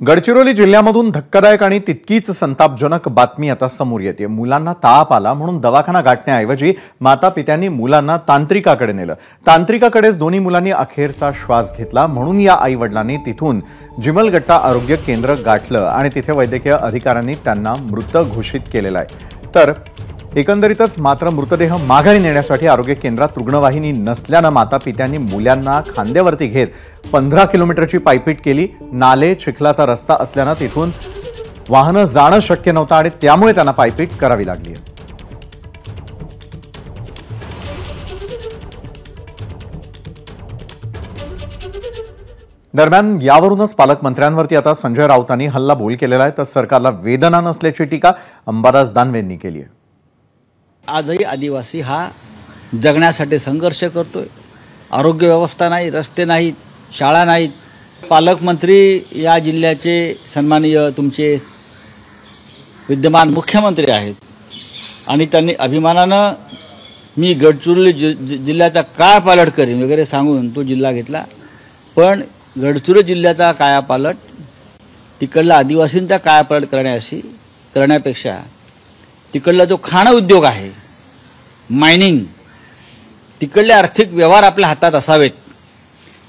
गडचिरोली जिल्ह्यामधून धक्कादायक आणि तितकीच संतापजनक बातमी आता समोर येते। मुलांना ताप आला म्हणून दवाखाना गाठण्याऐवजी मातापित्यांनी मुलांना तांत्रिकाकडे नेलं। तांत्रिकाकडेच दोन्ही मुलांनी अखेरचा श्वास घेतला म्हणून या आईवडिलांनी तिथून जिमलगट्टा आरोग्य केंद्र गाठलं आणि तिथे वैद्यकीय अधिकाऱ्यांनी त्यांना मृत घोषित केलेलं आहे। तर एकंदरीतच मात्र मृतदेह माघारी नेण्यासाठी आरोग्य केंद्रात रुग्णवाहिनी नसल्याने मातापित्यांनी मुलांना खांद्यावरती घेत 15 किलोमीटरची पायपीट केली। नाले चिखलाचा रस्ता असल्याने तिथून वाहनं जाणं शक्य नव्हतं आणि त्यामुळे त्यांना पायपीट करावी लागली। दरम्यान यावरूनच पालकमंत्र्यांवरती आता संजय राऊतांनी हल्लाबोल केलेला आहे। तर सरकारला वेदना नसल्याची टीका अंबादास दानवेंनी केली आहे। आजही आदिवासी हा जगण्यासाठी संघर्ष करतोय। आरोग्य व्यवस्था नाही, रस्ते नाहीत, शाळा नाहीत। पालकमंत्री या जिल्ह्याचे सन्माननीय तुमचे विद्यमान मुख्यमंत्री आहेत आणि त्यांनी अभिमानानं मी गडचिरोली जिल्ह्याचा कायापालट करीन वगैरे सांगून तो जिल्हा घेतला। पण गडचिरोली जिल्ह्याचा कायापालट तिकडला आदिवासींचा कायापालट करण्यापेक्षा तिकडला जो खाण उद्योग आहे, मायनिंग, तिकडले आर्थिक व्यवहार आपल्या हातात असावेत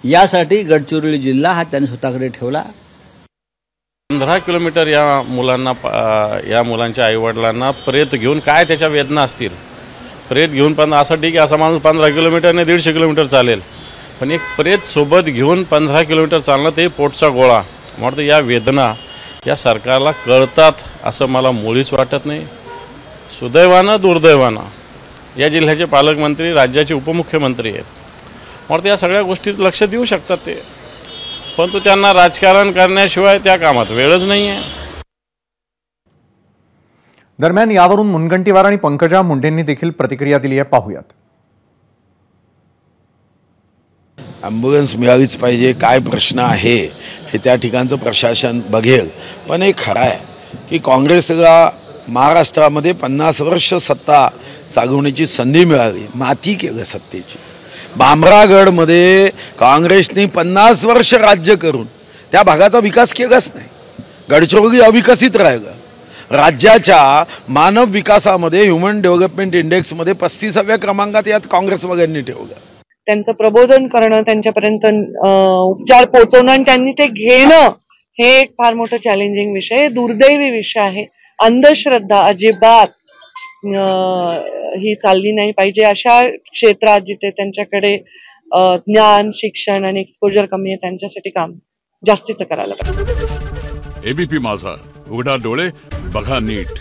यासाठी गडचिरोली जिल्हा हा त्यांनी स्वतःकडे ठेवला। 15 किलोमीटर या मुलांच्या आईवडिलांना प्रेत घेऊन काय त्याच्या वेदना असतील। प्रेत घेऊन पण असं ठीक आहे, असा माणूस 15 किलोमीटरने 150 किलोमीटर चालेल, पण एक प्रेत सोबत घेऊन 15 किलोमीटर चालणं ते पोटचा गोळा। म्हणतो या वेदना या सरकारला कळतात असं मला मुळीच वाटत नाही। सुदैवानं दुर्दैवानं या जिल्ह्याचे पालकमंत्री राज्याचे उपमुख्यमंत्री आहेत, म्हणतो या सगळ्या गोष्टीत लक्ष देऊ शकतात ते, परंतु त्यांना राजकारण करण्याशिवाय त्या कामात वेळच नाही आहे। दरम्यान यावरून मुनगंटीवार आणि पंकजा मुंडेंनी देखील प्रतिक्रिया दिली आहे, पाहूयात। ॲम्ब्युलन्स मिळालीच पाहिजे, काय प्रश्न आहे हे त्या ठिकाणचं प्रशासन बघेल। पण हे खरं आहे की काँग्रेसला महाराष्ट्रामध्ये 50 वर्ष सत्ता चालवण्याची संधी मिळाली, माती केलं सत्तेची। भामरागडमध्ये काँग्रेसने 50 वर्ष राज्य करून त्या भागाचा विकास केलाच नाही। गडचिरोली अविकसित राहिलं। राज्याच्या मानव विकासामध्ये ह्युमन डेव्हलपमेंट इंडेक्समध्ये 35व्या क्रमांकात यात काँग्रेसवाल्यांनी ठेवलं। त्यांचं प्रबोधन करणं, त्यांच्यापर्यंत उपचार पोहोचवणं आणि त्यांनी ते घेणं हे एक फार मोठं चॅलेंजिंग विषय, दुर्दैवी विषय आहे। अंधश्रद्धा अजिबात ही चालली नाही पाहिजे अशा क्षेत्रात जिथे त्यांच्याकडे ज्ञान, शिक्षण आणि एक्सपोजर कमी आहे त्यांच्यासाठी काम जास्तीचं करायला पाहिजे। एबीपी माझा, उघडा डोळे बघा नीट।